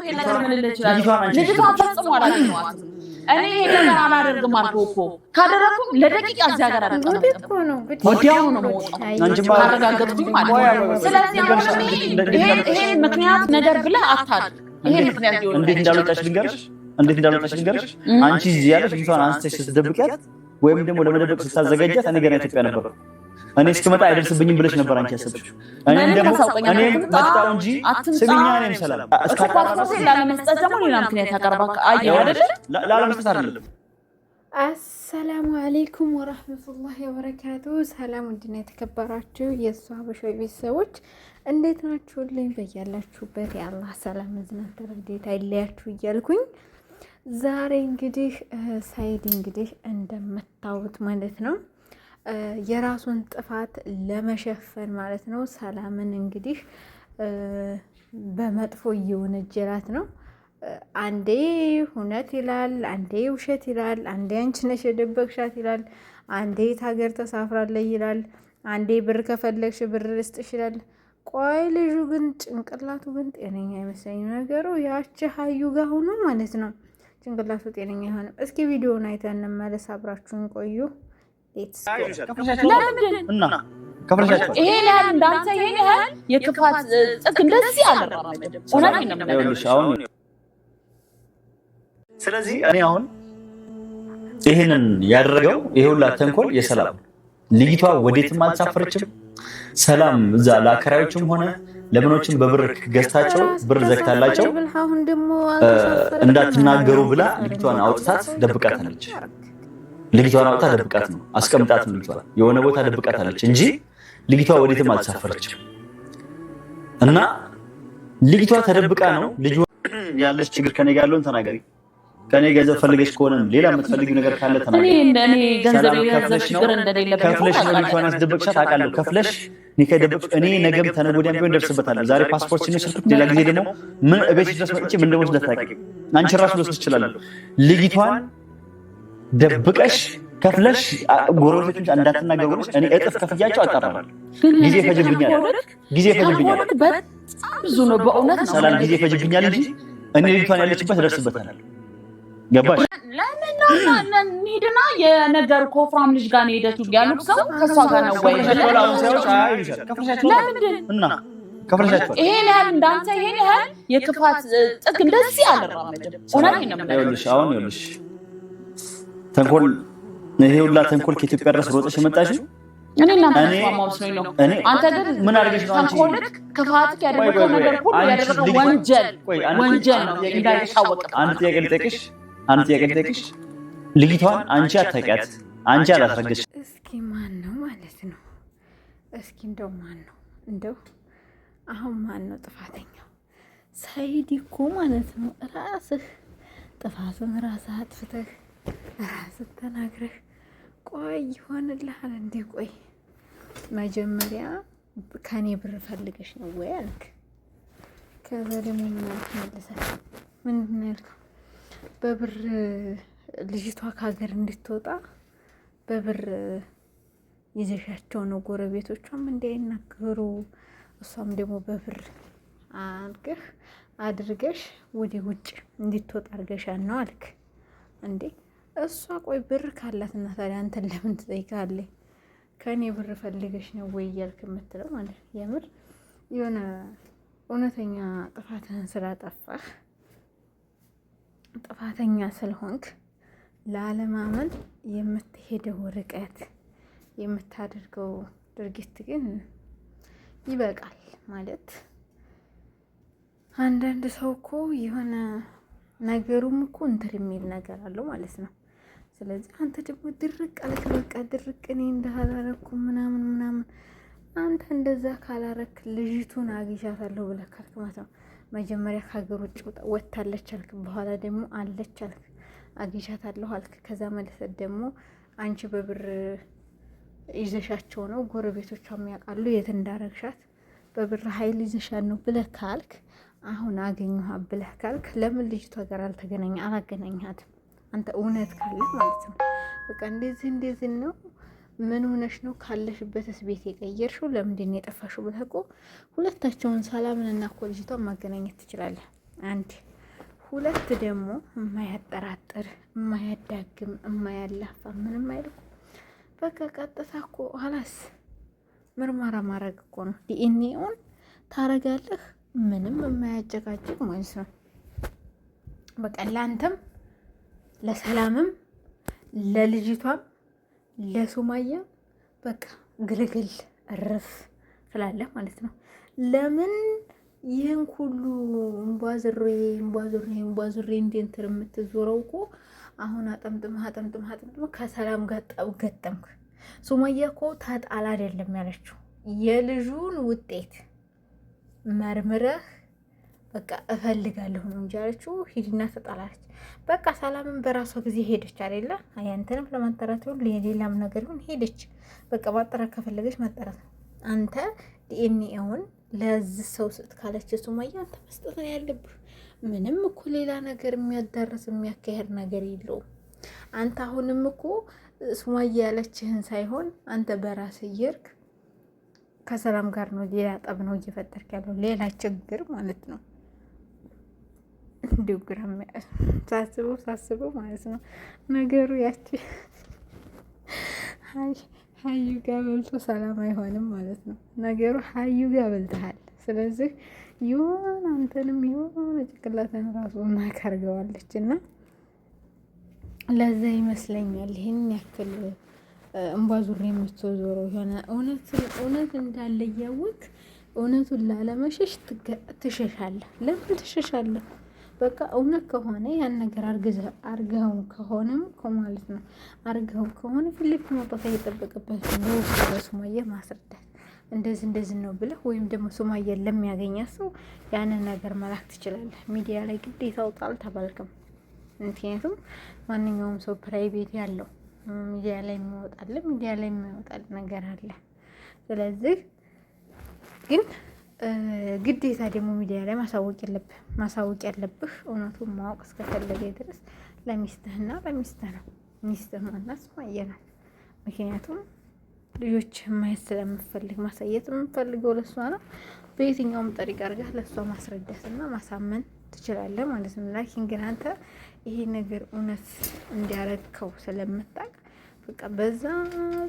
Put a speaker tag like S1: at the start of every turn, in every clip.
S1: ይሄ ነገር ምን ልጅ ፈጽሞ አላልነዋት እኔ ይሄ ነገር አላደርግም አልኩህ እኮ ካደረኩም ለደቂቃ እዚህ ሀገር አልቀመጥም ወዲያው ነው አንቺ ማረጋገጥኩኝ ማለት ነው ስለዚህ አሁን ይሄ ምክንያት ነገር ብለህ አታድርግ ይሄ ምክንያት ይሆን
S2: እንዴት እንዳልወጣሽ ልንገርሽ አንቺ እዚህ ያለሽ ልጅቷን አንስተሽ ስትደብቂያት ወይም ደግሞ ለመደበቅ ስታዘጋጃት እኔ ገና ኢትዮጵያ ነበር እኔ እስከመጣ አይደርስብኝም ብለሽ ነበር አንቺ ያሰብሽ እኔ መጣው እንጂ ስሚኛ እኔም ሰላም
S1: እስከታቆስ ለመስጠት ደግሞ ሌላ ምክንያት ያቀርባክ አየው አይደል
S2: ላለመስጠት አይደለም
S3: አሰላሙ አለይኩም ወራህመቱላሂ ወበረካቱ ሰላም እንዴት የተከበራችሁ የሷ በሾይ ቤተሰቦች እንዴት ናችሁልኝ በያላችሁበት የአላህ ሰላም እዝነት ረድኤት አይለያችሁ እያልኩኝ ዛሬ እንግዲህ ሳይድ እንግዲህ እንደምታውቁት ማለት ነው የራሱን ጥፋት ለመሸፈን ማለት ነው ሰላምን እንግዲህ በመጥፎ እየወነጀላት ነው አንዴ ሁነት ይላል አንዴ ውሸት ይላል አንዴ አንቺ ነሽ የደበቅሻት ይላል አንዴ ታገር ተሳፍራለች ይላል አንዴ ብር ከፈለግሽ ብር ልስጥሽ ይላል ቆይ ልጁ ግን ጭንቅላቱ ግን ጤነኛ አይመስለኝም ነገሩ ያቺ ሀዩ ጋር ሆኖ ማለት ነው ጭንቅላቱ ጤነኛ ይሆን እስኪ ቪዲዮውን አይተን እንመለስ አብራችሁን ቆዩ
S2: እና ከፍለሻቸው
S1: ይሄ ያህል እንዳንተ ይሄ ያህል የክፋት ጥግ እንደዚህ አልራመደም ሆነኝ ነው
S2: አሁን ስለዚህ እኔ አሁን ይሄንን ያደረገው ይሄውላ ተንኮል የሰላም ልጅቷ ወዴትም አልሳፈረችም ሰላም እዛ ለአከራዮችም ሆነ ለምኖችም በብር ገዝታቸው ብር ዘግታላቸው እንዳትናገሩ ብላ ልጅቷን አውጥታት ደብቃታለች ልጅቷን አውጥታ ደብቃት ነው አስቀምጣት ነው ልጅቷ የሆነ ቦታ ደብቃታለች እንጂ ልጅቷ ወዴትም አልሳፈረችም እና ልጅቷ ተደብቃ ነው ልጅ ያለች ችግር ከኔ ጋር ያለውን ተናገሪ ከኔ ገንዘብ ፈልገሽ ከሆነ ሌላ የምትፈልጊው ነገር ካለ ተናገሪ
S1: እኔ ገንዘብ ችግር እንደሌለበት
S2: ከፍለሽ ነው ልጅቷን አስደብቅሻት አውቃለሁ ከፍለሽ ንከደብቅ እኔ ነገም ተነጎዳም ቢሆን ደርስበታለሁ ዛሬ ፓስፖርት ሲነስልኩት ሌላ ጊዜ ደግሞ ምን እቤት ድረስ መጥቼ ምን ደሞዝ ለታቀቂ አንቺ ራስሽ ልወስድ ይችላል ልጅቷን ደብቀሽ ከፍለሽ ጎረቤቶች እንዳትናገሩሽ እኔ እጥፍ ከፍያቸው አጣራለሁ ጊዜ ፈጅብኛል
S1: በጣም ብዙ ነው በእውነት ነው
S2: ሰላም ጊዜ ፈጅብኛል እንጂ እኔ ልጅቷን ያለችበት ደርስበታል ገባሽ
S1: ለምን ነው እንሂድና የነገር ኮፍራም ልጅ ጋር ነው ሄደችው ያሉት ሰው ከሷ ጋር ነው ወይ
S2: እና ከፍለሻቸው
S1: ይሄ ያህል እንዳንተ ይሄ ያህል የክፋት ጥግ እንደዚህ አልራመደም ሆነኝ ነው
S2: ይኸውልሽ ተንኮል ይሄውላ ተንኮል ከኢትዮጵያ ድረስ ሮጠሽ የመጣሽው
S1: እኔ እናንተ ማማውስኝ ነው አንተ ግን
S2: ምን አድርገሽ ነው አንቺ
S1: ተንኮልክ ክፋትክ ያደረገው ነገር ሁሉ ያደረገው ወንጀል ነው እንዳይታወቅ
S2: አንድ ጥያቄ ልጠይቅሽ ልጅቷን አንቺ አታውቂያት አንቺ አላስረገሽ
S3: እስኪ ማን ነው ማለት ነው እስኪ እንደው ማን ነው እንደው አሁን ማን ነው ጥፋተኛው ሳይድ እኮ ማለት ነው ራስህ ጥፋቱን ራስህ አጥፍተህ ራስህ ተናግረህ ቆይ ይሆንልሃል እንዴ ቆይ መጀመሪያ ከኔ ብር ፈልገሽ ነው ወይ አልክ ከዛ ደግሞ ምን አልክ መልሰህ ምንድን ነው ያልከው በብር ልጅቷ ከሀገር እንድትወጣ በብር ይዘሻቸው ነው ጎረቤቶቿም እንዳይናገሩ እሷም ደግሞ በብር አድርገሽ ወደ ውጭ እንድትወጣ አድርገሻል ነው አልክ እንዴ እሷ ቆይ ብር ካላትና ታዲያ አንተን ለምን ትጠይቃለህ ከኔ ብር ፈልገሽ ነው ወይ እያልክ የምትለው ማለት የምር የሆነ እውነተኛ ጥፋትህን ስላጠፋህ ጥፋተኛ ስለሆንክ ለዓለማመን የምትሄደው ርቀት የምታደርገው ድርጊት ግን ይበቃል ማለት አንዳንድ ሰው እኮ የሆነ ነገሩም እኮ እንትን የሚል ነገር አለው ማለት ነው ስለዚህ አንተ ደግሞ ድርቅ አለክ በቃ ድርቅ እኔ እንዳላረኩ ምናምን አንተ እንደዛ ካላረክ ልጅቱን አግኝቻታለሁ ብለህ ካልክ ማለት ነው መጀመሪያ ከሀገር ውጭ ወጣለች አልክ በኋላ ደግሞ አለች አልክ አግኝቻታለሁ አልክ ከዛ መልሰህ ደግሞ አንቺ በብር ይዘሻቸው ነው ጎረቤቶቿ የሚያውቃሉ የት እንዳረግሻት በብር ኃይል ይዘሻት ነው ብለህ ካልክ አሁን አገኘኋ ብለህ ካልክ ለምን ልጅቷ ጋር አላገናኛትም አንተ እውነት ካለ ማለት ነው በቃ እንደዚህ ነው ምን ሆነሽ ነው ካለሽበትስ ቤት የቀየርሽው ለምንድን ነው የጠፋሽው ብለህ እኮ ሁለታቸውን ሰላምንና እኮ ልጅቷን ማገናኘት ትችላለህ አንድ 2 ደግሞ የማያጠራጥር የማያዳግም የማያላፋ ምንም አይልም። በቃ ቀጥታ እኮ ኋላስ ምርመራ ማድረግ እኮ ነው። ዲኤንኤውን ታረጋለህ። ምንም የማያጨቃጭቅ ማለት ነው። በቃ ለአንተም ለሰላምም ለልጅቷም ለሱማያ በቃ ግልግል እርፍ ስላለህ ማለት ነው። ለምን ይህን ሁሉ እንቧዝሬ እንዴንትር የምትዞረው እኮ አሁን አጠምጥመህ ከሰላም ጋር ጠብ ገጠምክ። ሱማያ እኮ ታጣላ አይደለም ያለችው የልጁን ውጤት መርምረህ በቃ እፈልጋለሁ ነው እንጂ ያለችው ሂድና ተጣላለች። በቃ ሰላምን በራሷ ጊዜ ሄደች አይደለ? አያንተንም ለማጣራት ይሁን ሌላም ነገር ይሁን ሄደች። በቃ ማጣራት ከፈለገች ማጣራት። አንተ ዲኤንኤውን ለዚህ ሰው ስጥ ካለች ሱማያ አንተ መስጠት ነው ያለብህ። ምንም እኮ ሌላ ነገር የሚያዳርስ የሚያካሄድ ነገር የለውም። አንተ አሁንም እኮ ሱማያ ያለችህን ሳይሆን አንተ በራስህ እየሄድክ ከሰላም ጋር ነው ሌላ ጠብ ነው እየፈጠርክ ያለው ሌላ ችግር ማለት ነው። እንዲሁ ግራ ሳስበው ማለት ነው ነገሩ ያቺ ሀዩ ጋር በልቶ ሰላም አይሆንም ማለት ነው ነገሩ። ሀዩ ጋር በልተሃል። ስለዚህ የሆነ አንተንም የሆነ ጭቅላትን ራሱ ማካርገዋለች እና ለዛ ይመስለኛል ይህን ያክል እንቧዙሬ የምትዞረው የሆነ እውነት እንዳለ እያወቅ እውነቱን ላለመሸሽ ትሸሻለህ። ለምን ትሸሻለህ? በቃ እውነት ከሆነ ያን ነገር አርገው ከሆነም ማለት ነው አርገው ከሆነ ፊት ለፊት መውጣት አይጠበቅበት ነው። ለሱማያ ማስረዳት እንደዚህ ነው ብለህ ወይም ደግሞ ሱማያን ለሚያገኛት ሰው ያንን ነገር መላክ ትችላለህ። ሚዲያ ላይ ግዴታ አውጣል ተባልክም። ምክንያቱም ማንኛውም ሰው ፕራይቬት ያለው ሚዲያ ላይ የሚወጣል ሚዲያ ላይ የሚወጣል ነገር አለ። ስለዚህ ግን ግዴታ ደግሞ ሚዲያ ላይ ማሳወቅ ያለብህ እውነቱን ማወቅ እስከፈለገ ድረስ ለሚስትህና ለሚስትህ ነው። ሚስትህ ማናት? ሱማያ ናት። ምክንያቱም ልጆች ማየት ስለምፈልግ ማሳየት የምፈልገው ለሷ ነው። በየትኛውም ጠሪቅ አድርገህ ለሷ ማስረዳትና ማሳመን ትችላለህ ማለት ነው። ላኪን ግን አንተ ይሄ ነገር እውነት እንዲያረግከው ስለምታውቅ በቃ በዛ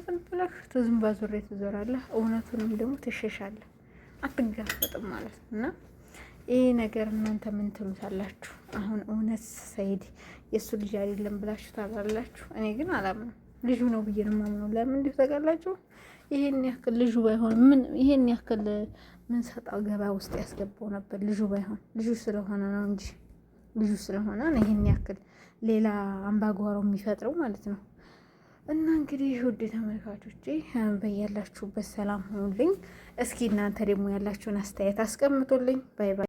S3: ዝም ብለህ ባዙሬ ትዞራለህ። እውነቱንም ደግሞ ትሸሻለህ፣ አትጋፈጥም ማለት ነው። እና ይሄ ነገር እናንተ ምን ትሉታላችሁ? አሁን እውነት ሰይድ የእሱ ልጅ አይደለም ብላችሁ ታውቃላችሁ? እኔ ግን አላምንም። ልጁ ነው ብዬ ነው የማምነው። ለምን እንዲሁ ታውቃላችሁ? ይሄን ያክል ልጁ ባይሆን ይሄን ያክል ምን ሰጣው ገባ ውስጥ ያስገባው ነበር። ልጁ ባይሆን ልጁ ስለሆነ ነው እንጂ ልጁ ስለሆነ ነው ይሄን ያክል ሌላ አምባጓሮ የሚፈጥረው ማለት ነው። እና እንግዲህ ውድ ተመልካቾቼ በያላችሁበት ሰላም ሁኑልኝ። እስኪ እናንተ ደግሞ ያላችሁን አስተያየት አስቀምጡልኝ። ባይ ባይ።